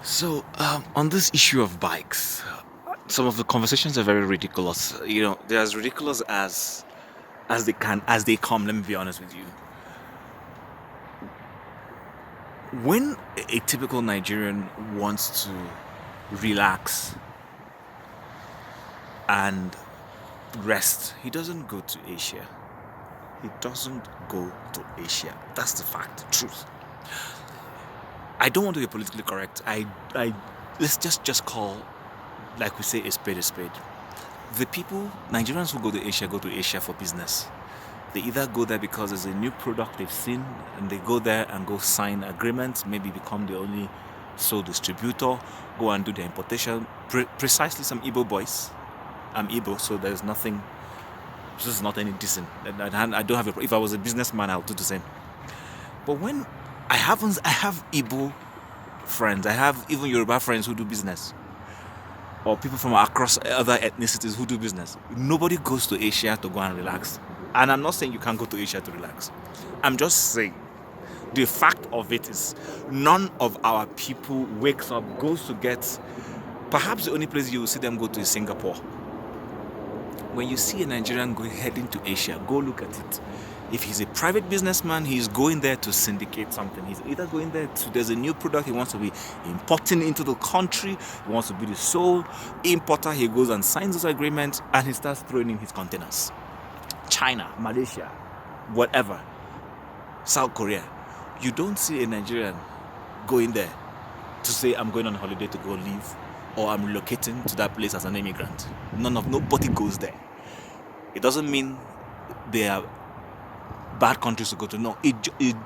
So, on this issue of bikes, some of the conversations are very ridiculous. They're as ridiculous as they come. Let me be honest with you. When a typical Nigerian wants to relax and rest, he doesn't go to Asia. He doesn't go to Asia. That's the fact, the truth. I don't want to be politically correct. I let's just call, like we say, a spade a spade. The people, Nigerians who go to Asia for business. They either go there because there's a new product they've seen, and they go there and go sign agreements, maybe become the only sole distributor, go and do the importation. Precisely some Igbo boys. I'm Igbo, so there's nothing. This is not any decent. I don't have a. If I was a businessman, I'll do the same. But when I have Igbo friends, I have even Yoruba friends who do business, or people from across other ethnicities who do business. Nobody goes to Asia to go and relax. And I'm not saying you can't go to Asia to relax. I'm just saying the fact of it is none of our people wakes up, goes to get. Perhaps the only place you will see them go to is Singapore. When you see a Nigerian heading to Asia, go look at it. If he's a private businessman, he's going there to syndicate something. He's either going there to, there's a new product he wants to be importing into the country, he wants to be the sole importer, he goes and signs those agreements and he starts throwing in his containers. China, Malaysia, whatever, South Korea. You don't see a Nigerian going there to say, I'm going on holiday to go live, or I'm relocating to that place as an immigrant. Nobody goes there. It doesn't mean they are bad countries to go to. No,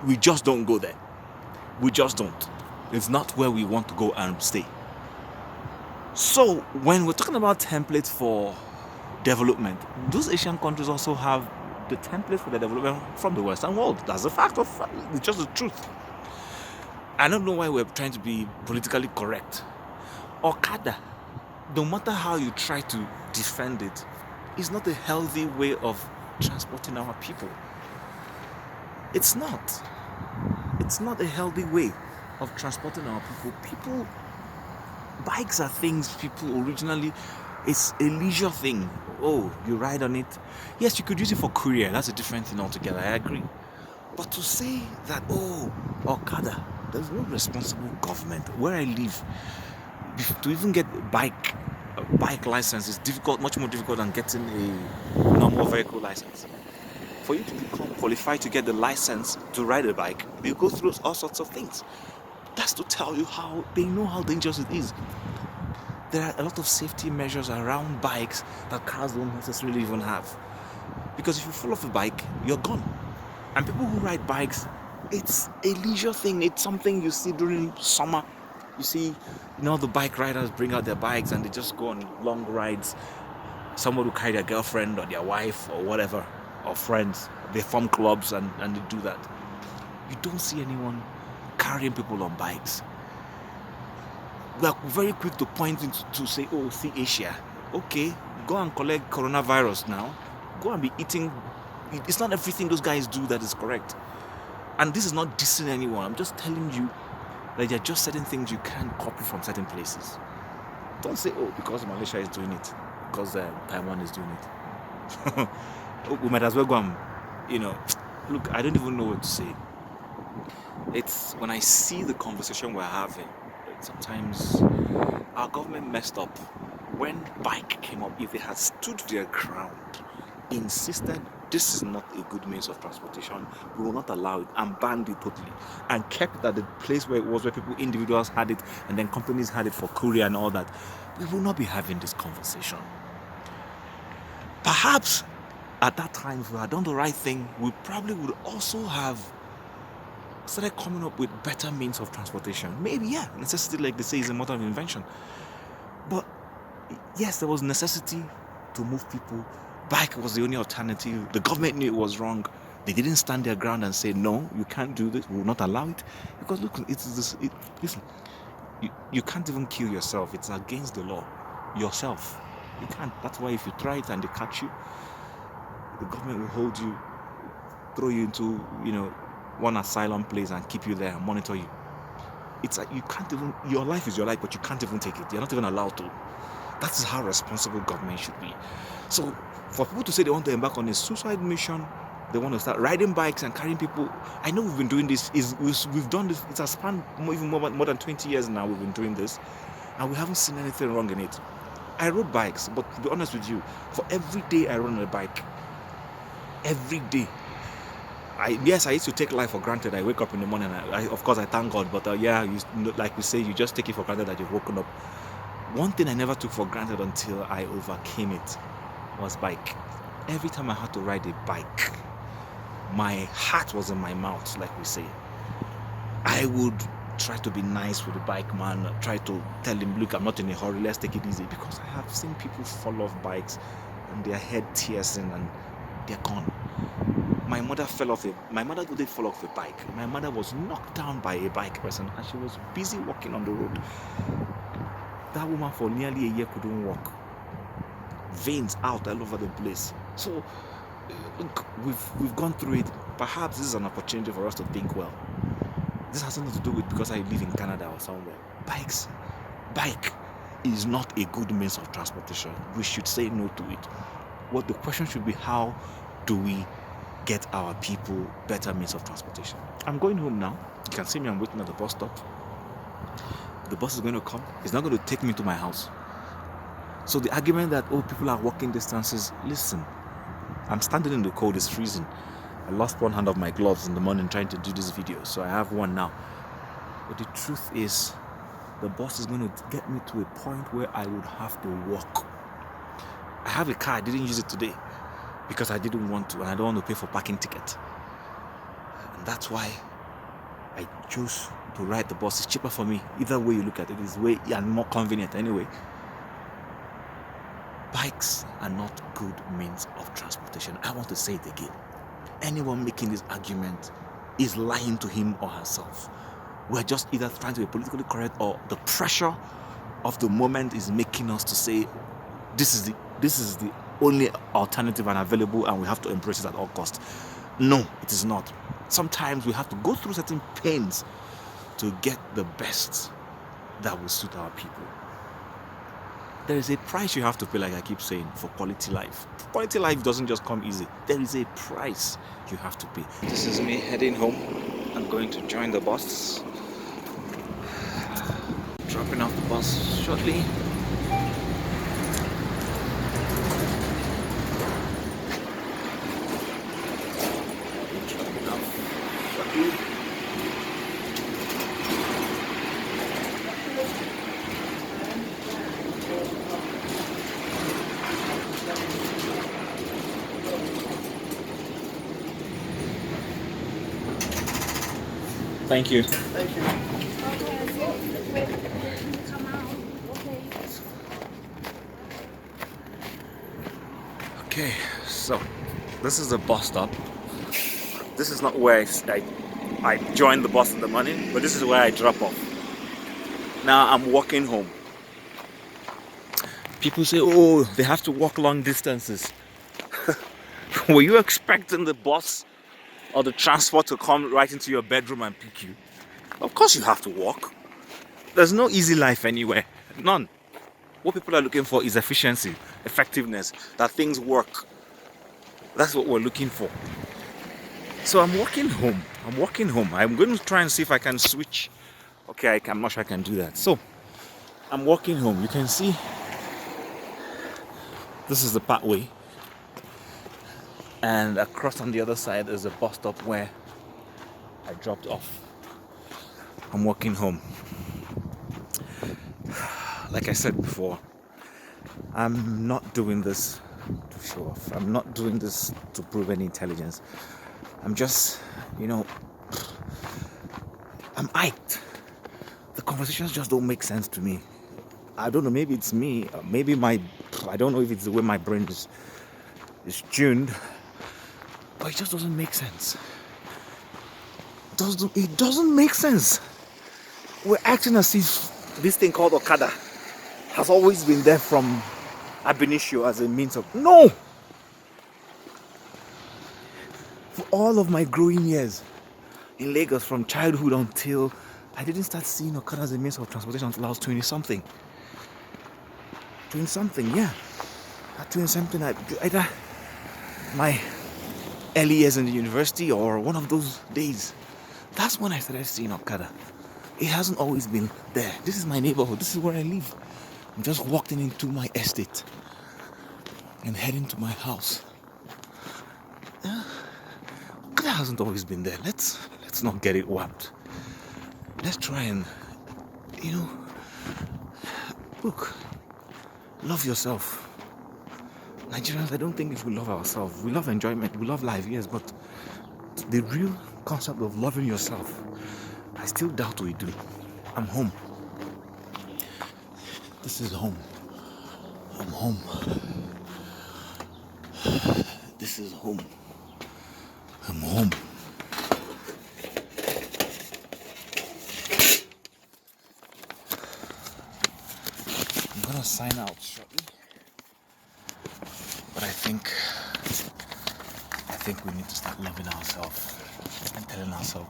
we just don't go there. We just don't. It's not where we want to go and stay. So when we're talking about templates for development, those Asian countries also have the templates for their development from the Western world. That's a fact of fact. It's just the truth. I don't know why we're trying to be politically correct. Okada, no matter how you try to defend it, is not a healthy way of transporting our people. It's not. It's not a healthy way of transporting our people. Bikes are things people originally, it's a leisure thing. Oh, you ride on it. Yes, you could use it for courier. That's a different thing altogether. I agree. But to say that, Okada, there's no responsible government. Where I live, to even get a bike license is difficult, much more difficult than getting a normal vehicle license. For you to become qualified to get the license to ride a bike, you go through all sorts of things. That's to tell you how they know how dangerous it is. There are a lot of safety measures around bikes that cars don't necessarily even have. Because if you fall off a bike, you're gone. And people who ride bikes, it's a leisure thing. It's something you see during summer. You see, the bike riders bring out their bikes and they just go on long rides. Someone will carry their girlfriend or their wife or whatever, or friends. They form clubs and they do that. You don't see anyone carrying people on bikes. We are very quick to point to say, see Asia. Okay, go and collect coronavirus now. Go and be eating. It's not everything those guys do that is correct. And this is not dissing anyone. I'm just telling you that there are just certain things you can't copy from certain places. Don't say, because Malaysia is doing it, because Taiwan is doing it. We might as well go and, look, I don't even know what to say. It's when I see the conversation we're having, sometimes our government messed up. When bike came up, if they had stood their ground, insisted this is not a good means of transportation. We will not allow it, and banned it totally, and kept it at the place where it was, where people, individuals had it, and then companies had it for courier and all that. We will not be having this conversation. Perhaps at that time, if we had done the right thing, we probably would also have started coming up with better means of transportation. Maybe, yeah, necessity, like they say, is a mother of invention. But yes, there was necessity to move people. Bike was the only alternative. The government knew it was wrong. They didn't stand their ground and say, no, you can't do this. We will not allow it. Because look, listen, you can't even kill yourself. It's against the law. Yourself. You can't. That's why if you try it and they catch you, the government will hold you, throw you into, one asylum place and keep you there and monitor you. It's like you can't even, your life is your life, but you can't even take it. You're not even allowed to. That is how responsible government should be. So for people to say they want to embark on a suicide mission, they want to start riding bikes and carrying people. I know we've been doing this. We've done this. It has spanned more than 20 years now. We've been doing this, and we haven't seen anything wrong in it. I rode bikes, but to be honest with you, for every day I run on a bike, every day. I used to take life for granted. I wake up in the morning, of course I thank God, but like we say, you just take it for granted that you've woken up. One thing I never took for granted until I overcame it was bike. Every time I had to ride a bike, my heart was in my mouth, like we say. I would try to be nice with the bike man, try to tell him, look, I'm not in a hurry, let's take it easy, because I have seen people fall off bikes and their head tears in and they're gone. My mother didn't fall off a bike. My mother was knocked down by a bike person and she was busy walking on the road. That woman for nearly a year couldn't walk. Veins out all over the place. So look, we've gone through it. Perhaps this is an opportunity for us to think well. This has nothing to do with because I live in Canada or somewhere. Bike is not a good means of transportation. We should say no to it. What the question should be, how do we get our people better means of transportation? I'm going home now. You can see me, I'm waiting at the bus stop. The bus is going to come. It's not going to take me to my house. So the argument that, people are walking distances, listen, I'm standing in the cold, it's freezing. I lost one hand of my gloves in the morning trying to do this video, so I have one now. But the truth is, the bus is going to get me to a point where I would have to walk. I have a car, I didn't use it today because I didn't want to, and I don't want to pay for parking ticket. And that's why I chose to ride the bus. It's cheaper for me. Either way you look at it, it's way and more convenient anyway. Bikes are not good means of transportation. I want to say it again. Anyone making this argument is lying to him or herself. We're just either trying to be politically correct, or the pressure of the moment is making us to say this is the only alternative and available, and we have to embrace it at all costs. No, it is not. Sometimes we have to go through certain pains to get the best that will suit our people. There is a price you have to pay, like I keep saying, for quality life. Quality life doesn't just come easy. There is a price you have to pay. This is me heading home. I'm going to join the bus. Dropping off the bus shortly. Thank you. Thank you. Okay, so this is the bus stop. This is not where I join the bus in the morning, but this is where I drop off. Now I'm walking home. People say, oh, they have to walk long distances. Were you expecting the bus or the transport to come right into your bedroom and pick you? Of course you have to walk. There's no easy life anywhere. None. What people are looking for is efficiency, effectiveness, that things work. That's what we're looking for. So I'm walking home. I'm going to try and see if I can switch. Okay, I'm not sure I can do that. So I'm walking home. You can see this is the pathway. And across on the other side is a bus stop where I dropped off. I'm walking home. Like I said before, I'm not doing this to show off. I'm not doing this to prove any intelligence. I'm just, you know, I'm hyped. The conversations just don't make sense to me. I don't know, maybe it's me, maybe I don't know if it's the way my brain is tuned, but it just doesn't make sense. It doesn't make sense. We're acting as if this thing called Okada has always been there from ab initio as a means of. No! For all of my growing years in Lagos, from childhood until I didn't start seeing Okada as a means of transportation until I was 20 something. 20 something, yeah. At 20 something, either my early years in the university or one of those days. That's when I started seeing Okada. It hasn't always been there. This is my neighborhood. This is where I live. I'm just walking into my estate and heading to my house. Okada hasn't always been there. Let's not get it warped. Let's try and, look, love yourself. Nigerians, I don't think if we love ourselves, we love enjoyment, we love life, yes, but the real concept of loving yourself, I still doubt we do. I'm home. This is home. I'm home. This is home. I'm home. I'm gonna sign out shortly. But I think we need to start loving ourselves and telling ourselves